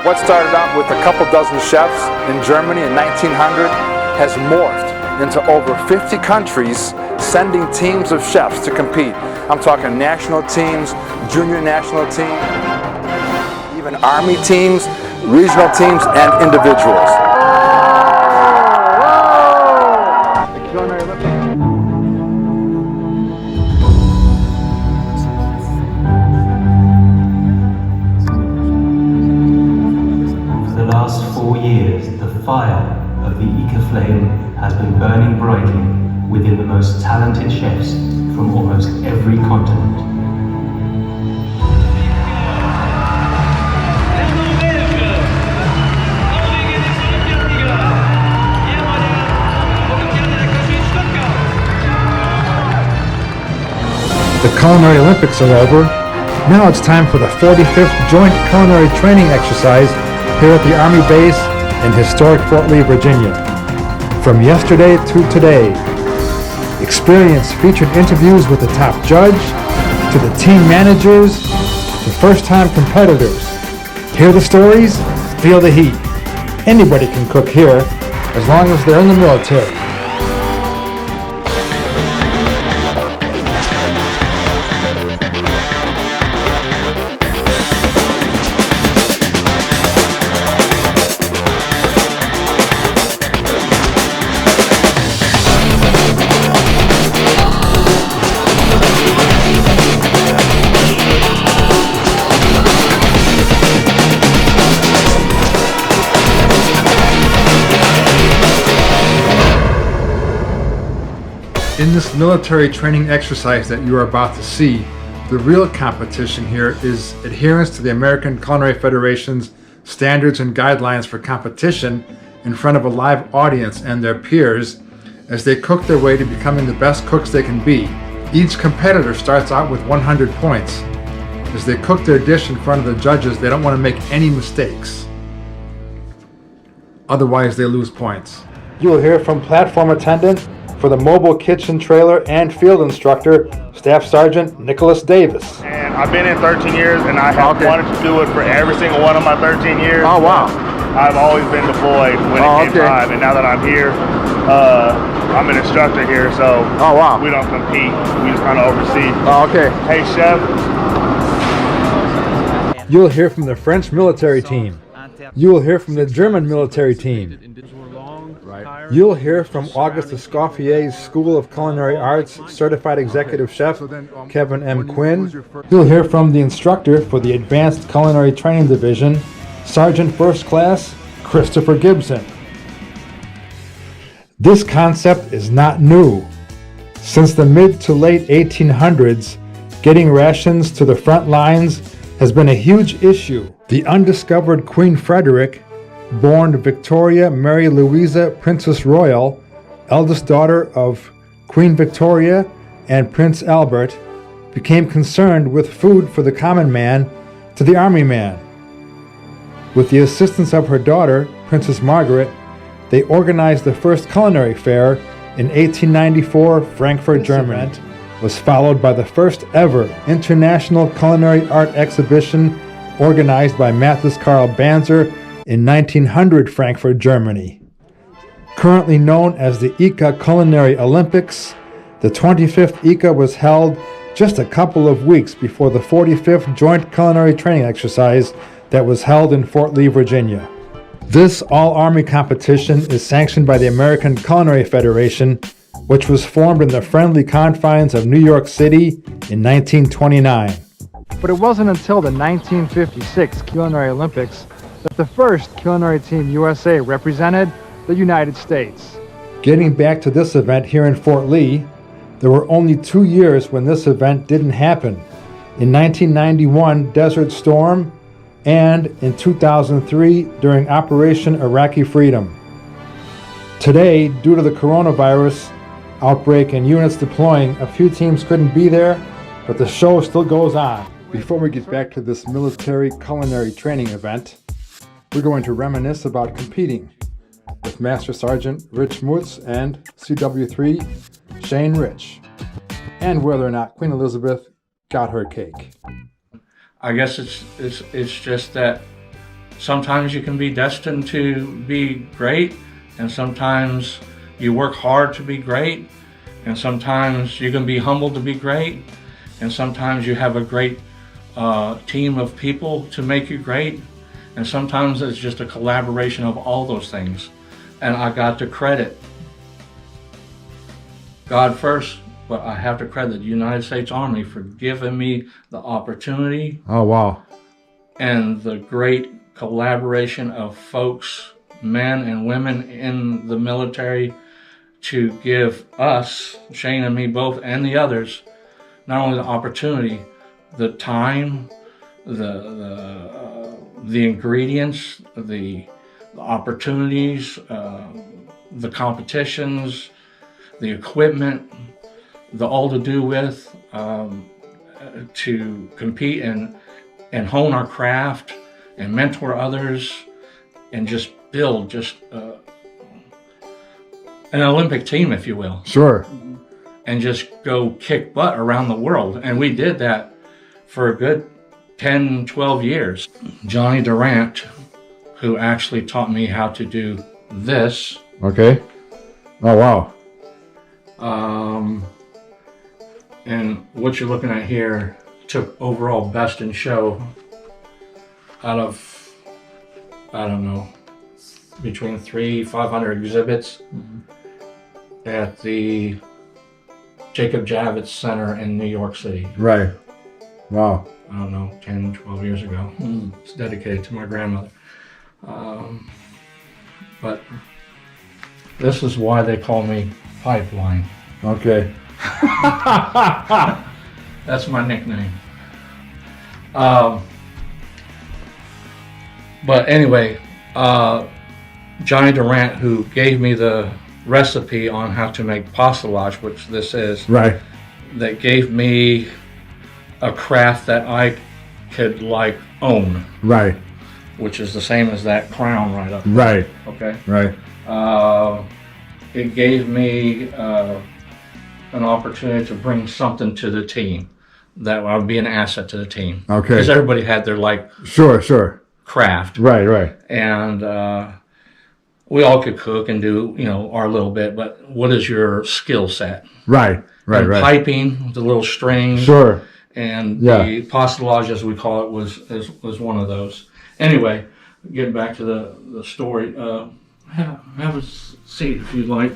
What started out with a couple dozen chefs in Germany in 1900 has morphed into over 50 countries sending teams of chefs to compete. I'm talking national teams, junior national teams, even Army teams, regional teams, and individuals. The Culinary Olympics. For the last 4 years, the fire of the IKA flame has been burning brightly within the most talented chefs from almost every continent. The Culinary Olympics are over. Now it's time for the 45th Joint Culinary Training Exercise here at the Army Base in historic Fort Lee, Virginia. From yesterday to today, experience featured interviews with the top judge, to the team managers, to first-time competitors. Hear the stories, feel the heat. Anybody can cook here, as long as they're in the military. In this military training exercise that you are about to see, the real competition here is adherence to the American Culinary Federation's standards and guidelines for competition in front of a live audience and their peers as they cook their way to becoming the best cooks they can be. Each competitor starts out with 100 points. As they cook their dish in front of the judges, they don't want to make any mistakes. Otherwise, they lose points. You will hear from platform attendant for the mobile kitchen trailer and field instructor, Staff Sergeant Nicholas Davis. And I've been in 13 years and I have wanted to do it for every single one of my 13 years. Oh, wow. I've always been deployed when it came time, and now that I'm here, I'm an instructor here, so we don't compete, we just kind of oversee. Oh, okay. Hey, chef. You'll hear from the French military team. You will hear from the German military team. You'll hear from Auguste Escoffier's School of Culinary Arts Certified Executive Chef, Kevin M. Quinn. You'll hear from the instructor for the Advanced Culinary Training Division, Sergeant First Class Christopher Gibson. This concept is not new. Since the mid to late 1800s, getting rations to the front lines has been a huge issue. The undiscovered Queen Frederick, born Victoria Mary Louisa Princess Royal, eldest daughter of Queen Victoria and Prince Albert, became concerned with food for the common man to the army man. With the assistance of her daughter, Princess Margaret, they organized the first culinary fair in 1894, Frankfurt, Germany. Was followed by the first ever International Culinary Art Exhibition organized by Mathis Karl Banzer in 1900 Frankfurt, Germany. Currently known as the IKA Culinary Olympics, the 25th IKA was held just a couple of weeks before the 45th Joint Culinary Training Exercise that was held in Fort Lee, Virginia. This all-Army competition is sanctioned by the American Culinary Federation, which was formed in the friendly confines of New York City in 1929. But it wasn't until the 1956 Culinary Olympics that the first Culinary Team USA represented the United States. Getting back to this event here in Fort Lee, there were only 2 years when this event didn't happen. In 1991, Desert Storm, and in 2003 during Operation Iraqi Freedom. Today, due to the coronavirus outbreak and units deploying, a few teams couldn't be there, but the show still goes on. Before we get back to this military culinary training event, we're going to reminisce about competing with Master Sergeant Rich Mutz and CW3 Shane Rich, and whether or not Queen Elizabeth got her cake. I guess it's just that sometimes you can be destined to be great, and sometimes you work hard to be great, and sometimes you can be humbled to be great, and sometimes you have a great team of people to make you great, and sometimes it's just a collaboration of all those things. And I got to credit God first, but I have to credit the United States Army for giving me the opportunity. Oh, wow. And the great collaboration of folks, men and women in the military, to give us, Shane and me both, and the others, not only the opportunity, the time, the ingredients, the opportunities, the competitions, the equipment, the all to do with, to compete and hone our craft and mentor others and just build an Olympic team, if you will. Sure. And just go kick butt around the world. And we did that for a good 10, 12 years. Johnny Durant, who actually taught me how to do this. Okay. Oh, wow. And what you're looking at here took overall best in show out of, I don't know, between 500 exhibits at the Jacob Javits Center in New York City. Right. Wow. I don't know, 10, 12 years ago. It's dedicated to my grandmother. But this is why they call me Pipeline. Okay. That's my nickname. But anyway, Johnny Durant, who gave me the recipe on how to make pastelage, which this is, Right. that gave me a craft that I could own, Right. which is the same as that crown right up there. Right. Okay. Right. It gave me an opportunity to bring something to the team that would be an asset to the team. Okay. Because everybody had their Sure. craft. Right. And we all could cook and do, our little bit, but what is your skill set? Right. And piping, the little strings. Sure. And Yeah. the pastelage, as we call it, was one of those. Anyway, getting back to the story, have a seat if you'd like.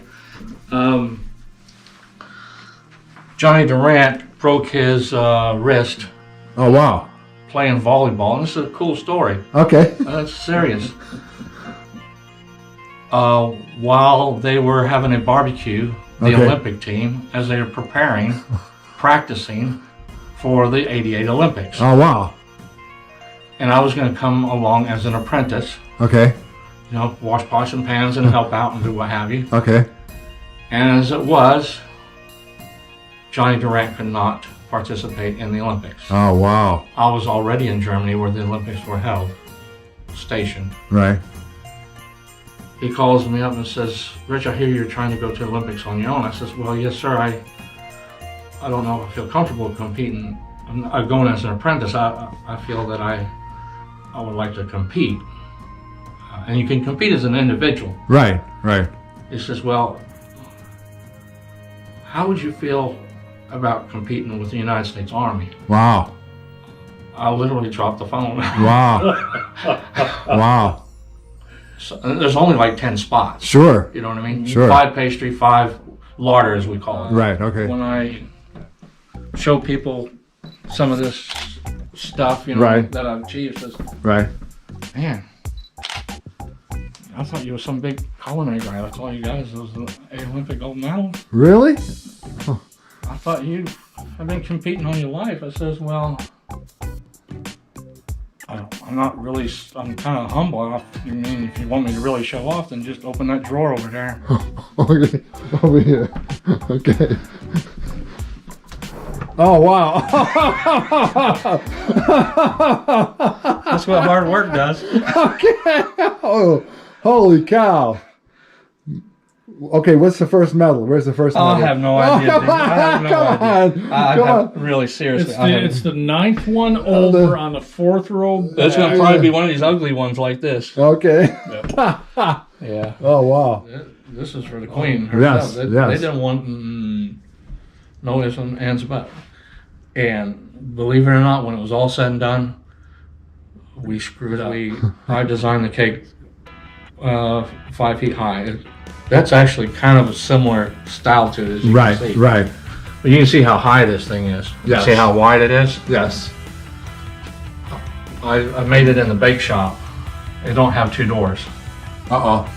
Johnny Durant broke his wrist Oh, wow. playing volleyball, and this is a cool story. Okay. That's serious. While they were having a barbecue, the Okay. Olympic team, as they were practicing for the '88 Olympics. Oh, wow. And I was going to come along as an apprentice, Okay. wash pots and pans and help out and do what have you. Okay. And as it was, Johnny Durant could not participate in the Olympics. Oh, wow. I was already in Germany where the Olympics were held, stationed. Right. He calls me up and says, "Rich, I hear you're trying to go to the Olympics on your own." I says, "Well, yes, sir. I don't know if I feel comfortable competing. I'm going as an apprentice. I feel that I would like to compete." And you can compete as an individual. Right. He says, "Well, how would you feel about competing with the United States Army?" Wow. I literally dropped the phone. Wow. Wow. So, there's only 10 spots. Sure. You know what I mean? Sure. 5 pastry, 5 larder, as we call it. Right. Okay. When I show people some of this stuff, Right. that I've achieved, says, Right. "Man, I thought you were some big culinary guy. That's all you guys was an Olympic gold medal. Really? I thought you have been competing all your life." I says, "Well, I'm not really, I'm kind of humble. You mean, if you want me to really show off, then just open that drawer over there." Okay. Over here. Okay. Oh, wow. That's what hard work does. Okay. Oh, holy cow. Okay, what's the first medal? Where's the first medal? I have no idea. Come on, I have no come idea. on. Really, seriously. It's the ninth one over on the fourth row. It's going to probably be one of these ugly ones like this. Okay. Yeah. Oh, wow. This is for the queen Yes, herself. yes. They didn't want no ifs and ands about it. And believe it or not, when it was all said and done, we screwed up. I designed the cake 5 feet high. That's actually kind of a similar style to it, as you can see. Right. But you can see how high this thing is. Yes. See how wide it is? Yes. I made it in the bake shop. It don't have 2 doors. Uh-oh.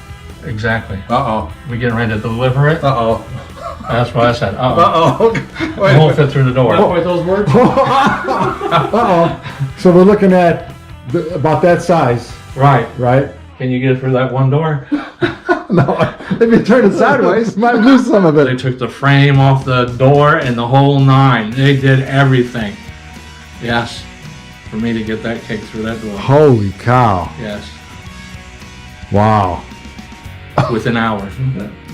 Exactly. Uh-oh. We getting ready to deliver it? Uh-oh. That's what I said. Uh-oh. It won't fit through the door. Wait, those words? Uh-oh. So we're looking at about that size, Right. right? Can you get it through that one door? No, if you turn it sideways, you might lose some of They it. took the frame off the door and the whole 9. They did everything. Yes. For me to get that cake through that door. Holy cow. Yes. Wow. Within hours.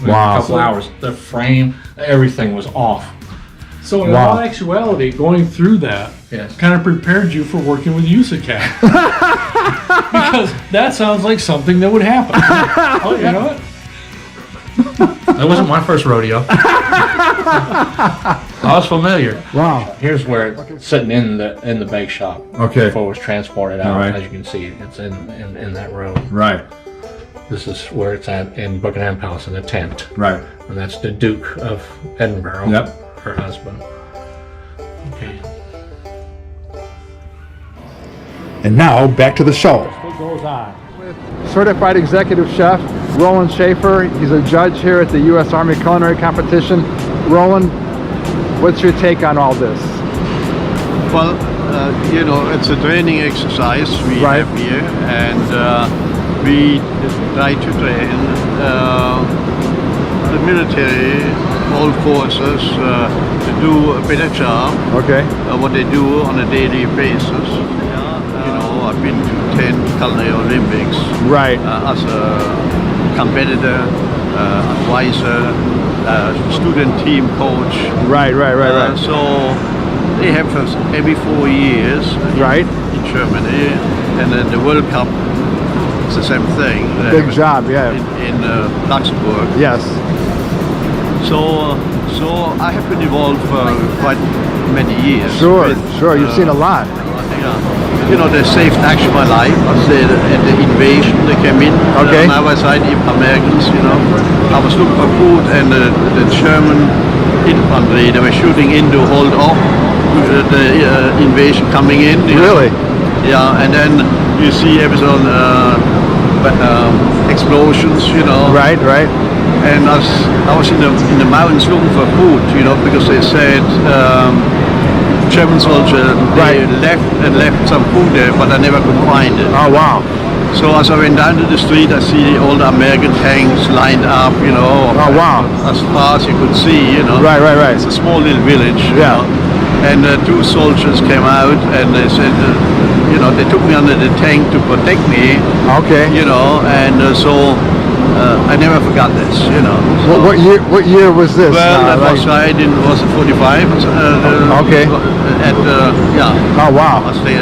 Wow. A couple hours. The frame, everything was off. So in Wow. all actuality, going through that Yes. kind of prepared you for working with USACAC. Because that sounds like something that would happen. Oh, you know what? That wasn't my first rodeo. I was familiar. Wow. Here's where it's sitting in the bake shop. Okay. Before it was transported out. All right. As you can see, it's in that room. Right. This is where it's at in Buckingham Palace in a tent. Right. And that's the Duke of Edinburgh. Yep. Her husband. Okay. And now back to the show. What goes on? Certified Executive Chef Roland Schaefer. He's a judge here at the US Army Culinary Competition. Roland, what's your take on all this? Well, you know, it's a training exercise we Right. have here, and we try to train the military, all forces, to do a better job Okay. what they do on a daily basis. You know, I've been to 10 culinary Olympics Right. as a competitor, advisor, student team coach. Right. So they have us every 4 years Right. in Germany, and then the World Cup is the same thing. They Big have it job, yeah. In Luxembourg. Yes. So I have been involved for quite many years. Sure. with, You've seen a lot. Yeah. You know, they saved actually my life. At the invasion, they came in. Okay. On our side, the Americans, you know. I was looking for food, and the German infantry, they were shooting in to hold off the invasion coming in. You know. Really? Yeah, and then you see everything, explosions, you know. Right. And I was in the mountains looking for food, you know, because they said German soldiers they left some food there, but I never could find it. Oh, wow. So as I went down to the street, I see all the American tanks lined up, you know. Oh, wow. As far as you could see, you know. Right. It's a small little village. You Yeah. know. And 2 soldiers came out and they said, you know, they took me under the tank to protect me. Okay. You know, and so I never forgot this, you know. So, What year was this? well, that Like- was was it 45? Okay. Yeah. Oh, wow. As they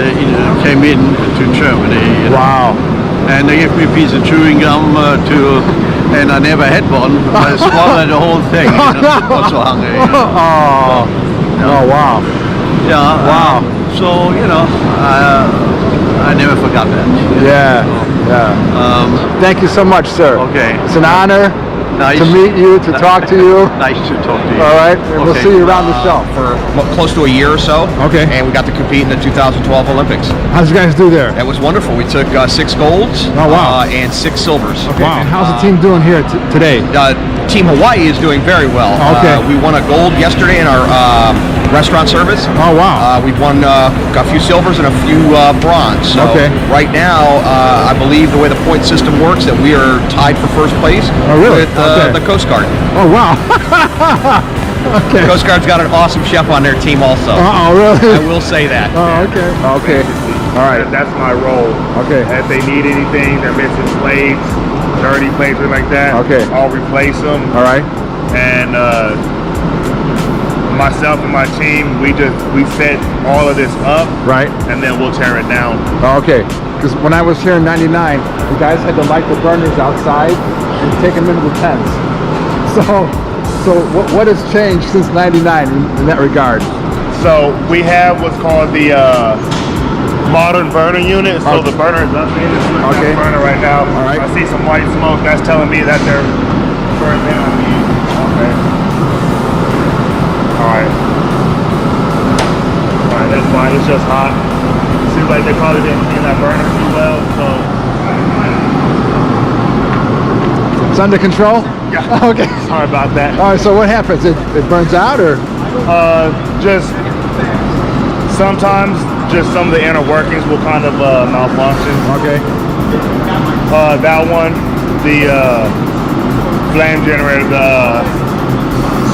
came in to Germany. You know. Wow. And they gave me a piece of chewing gum and I never had one. I swallowed the whole thing. You know, I was so hungry. You know. Oh, wow. Yeah. Wow. So you know, I never forgot that. Yeah. Thank you so much, sir. Okay. It's an honor Nice to meet you, to talk to you. Nice to talk to you. All right. And we'll Okay. see you around the show. For close to a year or so. Okay. And we got to compete in the 2012 Olympics. How'd you guys do there? That was wonderful. We took 6 golds Oh, wow. and 6 silvers. Okay. And how's the team doing here today? Team Hawaii is doing very well. Okay. We won a gold yesterday in our restaurant service. Oh, wow. We've won a few silvers and a few bronze. So Okay. right now, I believe the way the point system works, that we are tied for first place Oh, really? with Okay. the Coast Guard. Oh, wow. Okay. The Coast Guard's got an awesome chef on their team also. Oh, really? I will say that. Oh, okay. All right. That's my role. Okay. If they need anything, they're missing plates, dirty plates or like that. Okay. I'll replace them. All right. And myself and my team, we set all of this up. Right. And then we'll tear it down. Okay. Because when I was here in '99, the guys had to light the burners outside and take them into the tents. So what has changed since '99 in that regard? So we have what's called the modern burner unit. So the burner is up in this burner right now. All right. I see some white smoke. That's telling me that they're burned down. Okay. All right. All right, that's fine. It's just hot. Seems like they probably didn't clean that burner too well. So it's under control? Yeah. Okay. Sorry about that. All right. So what happens? It burns out, or? Just sometimes just some of the inner workings will kind of malfunction. Okay. That one, the flame generator, the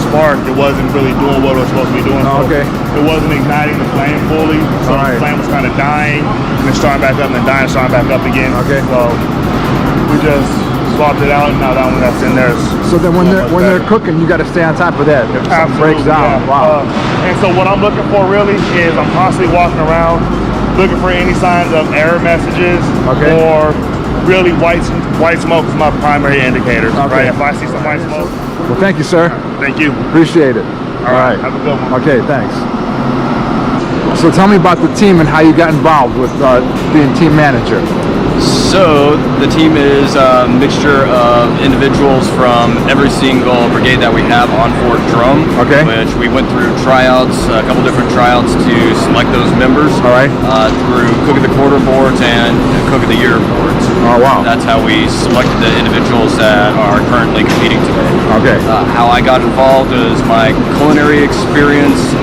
spark, it wasn't really doing what it was supposed to be doing. Okay. It wasn't igniting the flame fully, so the flame was kind of dying, and then starting back up, and then dying, starting back up again. Okay. So we just swapped it out, and now that one that's in there is so then when they're cooking, you got to stay on top of that. If something breaks down, yeah. wow. And so what I'm looking for really is I'm constantly walking around looking for any signs of error messages or really white smoke is my primary indicator. Right? If I see some white smoke. Well, thank you, sir. Thank you. Appreciate it. All right. Have a good one. Okay, thanks. So tell me about the team and how you got involved with being team manager. So the team is a mixture of individuals from every single brigade that we have on Fort Drum. Okay. Which we went through tryouts, a couple different tryouts to select those members. All right. Through Cook of the Quarter boards and Cook of the Year boards. Oh wow. That's how we selected the individuals that are currently competing today. Okay. How I got involved is my culinary experience,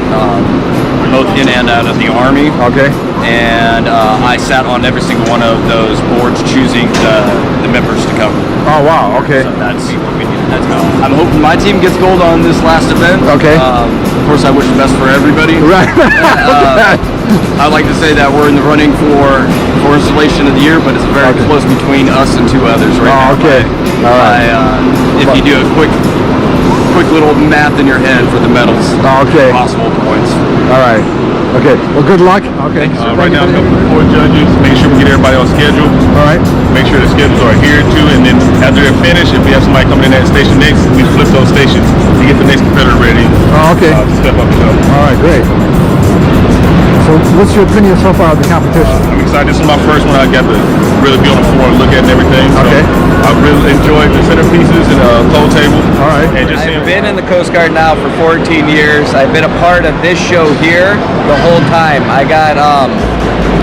both in and out of the Army. Okay. And I sat on every single one of those boards choosing the members to cover. Oh wow, okay. So that's what we did. That's how I'm hoping my team gets gold on this last event. Okay. Of course, I wish the best for everybody. Right. I'd like to say that we're in the running for installation of the year, but it's very close between us and two others right now. Okay. All right. If you do a quick little math in your head for the medals. Okay. Possible points. All right. Okay. Well, good luck. Okay. Right now, I'm helping 4 judges. Make sure we get everybody on schedule. All right. Make sure the schedules are adhered to, and then after they're finished, if we have somebody coming in that station next, we flip those stations to get the next competitor ready. Oh, okay. Step up and go. All right. Great. So, what's your opinion so far of the competition? I'm excited. This is my first one. I got to really be on the floor and look at and everything. So Okay. I really enjoyed the centerpieces and the cold table. All right. And just I've been in the Coast Guard now for 14 years. I've been a part of this show here the whole time. I got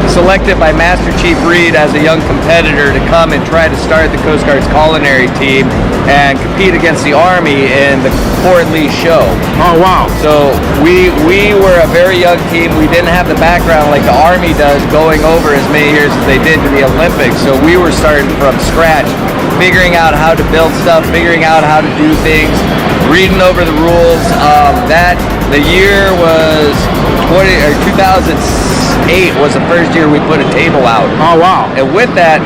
selected by Master Chief Reed as a young competitor to come and try to start the Coast Guard's culinary team and compete against the Army in the Fort Lee show. Oh wow. So we were a very young team. We didn't have the background like the Army does, going over as many years as they did to the Olympics. So we were starting from scratch, figuring out how to build stuff, figuring out how to do things, reading over the rules. The year was 2008 was the first year we put a table out. Oh wow. And with that,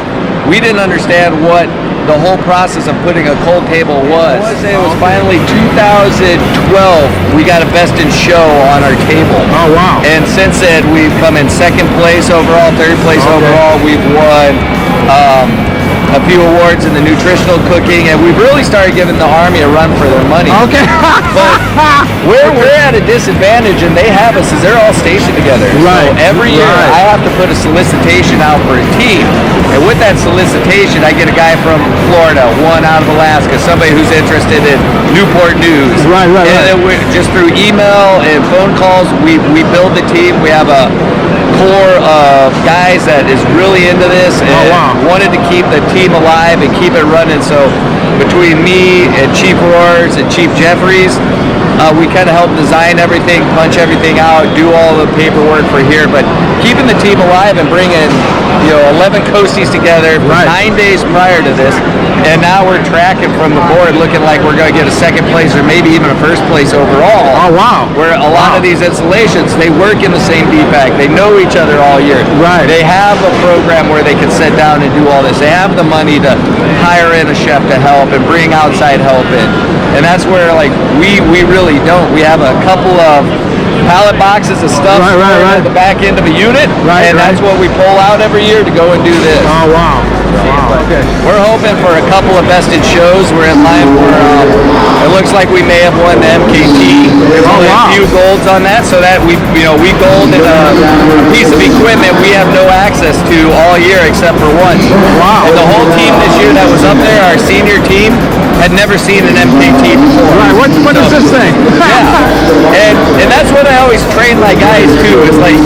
we didn't understand what the whole process of putting a cold table was. I want to say it was finally 2012 we got a best in show on our table. Oh wow. And since then we've come in second place overall, third place overall. We've won a few awards in the nutritional cooking, and we've really started giving the Army a run for their money. Okay. But we're at a disadvantage, and they have us as they're all stationed together. Right. So every year I have to put a solicitation out for a team, and with that solicitation, I get a guy from Florida, one out of Alaska, somebody who's interested in Newport News. Right. And then just through email and phone calls, we build the team. We have a core of guys that is really into this and wanted to keep the team alive and keep it running. So between me and Chief Roars and Chief Jeffries, we kind of help design everything, punch everything out, do all the paperwork for here, but keeping the team alive and bringing 11 coasties together for 9 days prior to this, and now we're tracking from the board, looking like we're going to get a second place or maybe even a first place overall. Oh wow! Where a lot of these installations, they work in the same DPAC. They know each other all year. Right. They have a program where they can sit down and do all this. They have the money to hire in a chef to help and bring outside help in. And that's where like we really don't. We have a couple of pallet boxes of stuff at the back end of a unit, and that's what we pull out every year to go and do this. Oh wow! Wow. Okay. We're hoping for a couple of bested shows. We're in line for. It looks like we may have won the MKT. There's only a few golds on that, so that we golded a piece of equipment we have no access to all year except for once. Wow! And the whole team this year that was up there, our senior team, had never seen an MKT before. Right. What is this thing? Yeah. And that's what I always train my guys too. It's like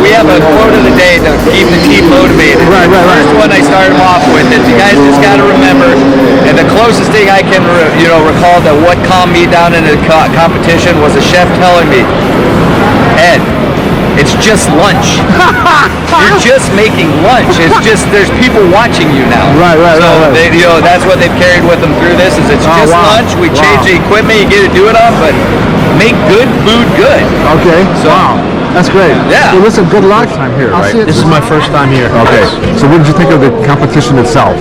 we have a quote of the day to keep the team motivated. Right. The first one I started off with is you guys just got to remember, and the closest thing I can recall that what calmed me down in a competition was a chef telling me, Ed, it's just lunch. You're just making lunch. It's just there's people watching you now. Right. They, that's what they've carried with them through this. Is it's just lunch. We change the equipment. You get to do it on, but make good food good. Okay. So, that's great. Yeah. Well, listen, good luck. Time here, right? This is my first time here. Okay. So, what did you think of the competition itself?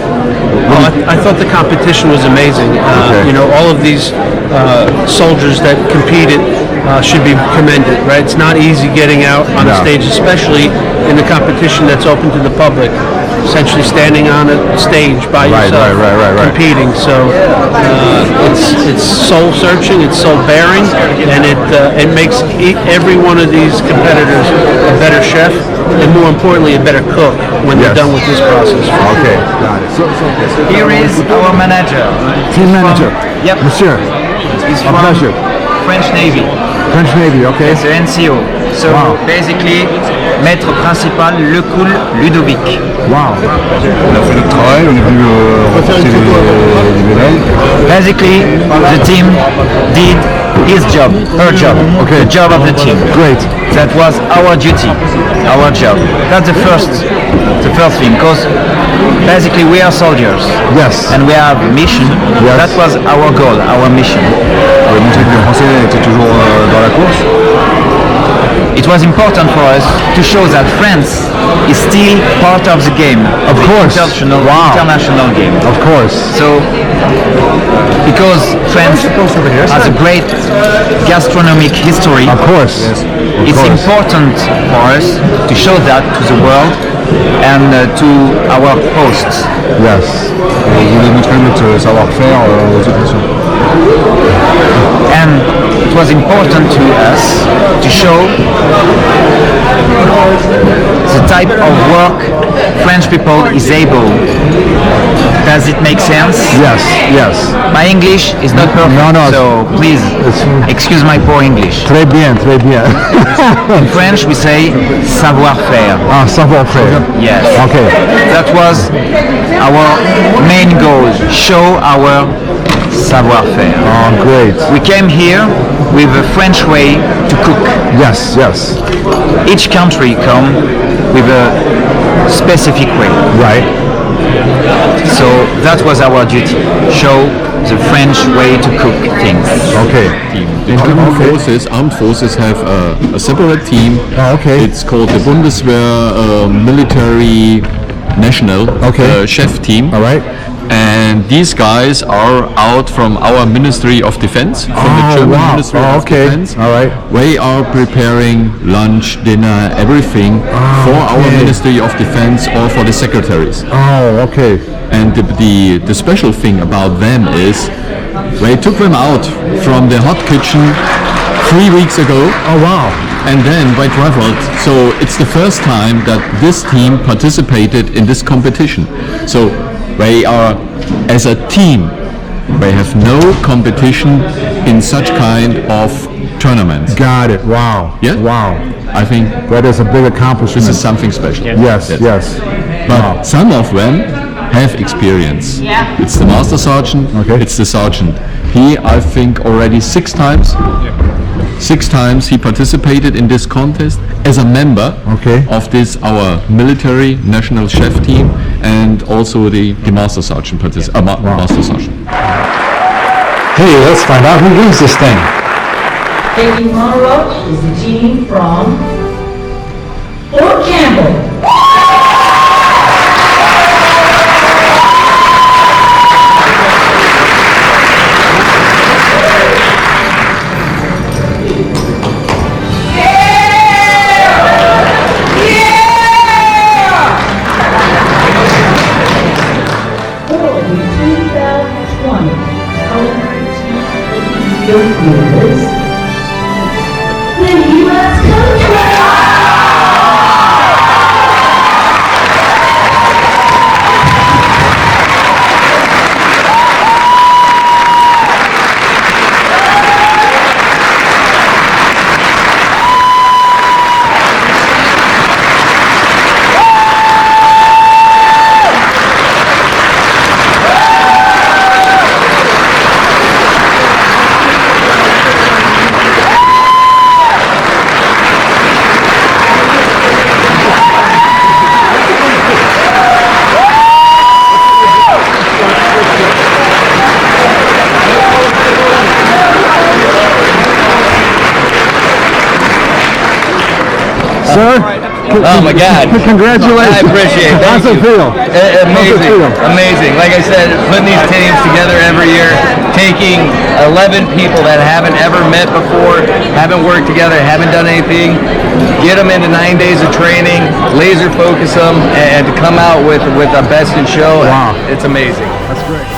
I thought the competition was amazing. All of these soldiers that competed should be commended, right? It's not easy getting out on a stage, especially in the competition that's open to the public. Essentially standing on a stage by yourself, competing. So it's soul searching, it's soul bearing, and it makes every one of these competitors a better chef, and more importantly, a better cook when they're done with this process. Okay, got it. So here is our manager. Team manager. Yep. Monsieur. He's from French Navy. French Navy, okay. It's an NCO. So basically, maître principal, Lecoul Ludovic. Wow. On a fait notre travail, on est venu remporter les médailles. Basically, the team did his job, her job, the job of the team. Great. That was our duty, our job. That's the first thing, because basically we are soldiers. Yes. And we have a mission. Yes. That was our goal, our mission. Montrer que les Français étaient toujours dans la course. It was important for us to show that France is still part of the game, of course, international game. Of course. So, because France has a great gastronomic history, of course, it's important for us to show that to the world and to our hosts. Yes. Vous voulez montrer notre savoir-faire aux autres nations. And it was important to us to show the type of work French people is able. Does it make sense? Yes. My English is not perfect, so please excuse my poor English. Très bien. In French we say savoir-faire. Ah, savoir-faire. Yes. Okay. That was our main goal, show our savoir-faire. Oh, great. We came here with a French way to cook. Yes. Each country come with a specific way. Right. So that was our duty, show the French way to cook things. Okay. The armed forces have a separate team. Oh, okay. It's called the Bundeswehr Military National Chef Team. All right. And these guys are out from our Ministry of Defense, from the German Ministry of Defense. All right. They are preparing lunch, dinner, everything for our Ministry of Defense or for the secretaries. Oh, okay. And the special thing about them is they took them out from the hot kitchen 3 weeks ago. Oh, wow. And then they traveled. So it's the first time that this team participated in this competition. So they are, as a team, they have no competition in such kind of tournaments. Got it. Wow. Yeah? Wow. I think that is a big accomplishment. This is something special. Yes. But some of them have experience. Yeah. It's the master sergeant, it's the sergeant. He, I think, already 6 times 6 times he participated in this contest as a member of this our military national chef team, and also the master sergeant master sergeant. Hey, let's find out who wins this thing. Taking Monroe is the team from Fort Campbell. The US Sir? Oh my God! Congratulations! I appreciate it. How's it feel? Amazing, amazing. Like I said, putting these teams together every year, taking 11 people that haven't ever met before, haven't worked together, haven't done anything, get them into 9 days of training, laser focus them, and to come out with a best in show. Wow. It's amazing. That's great.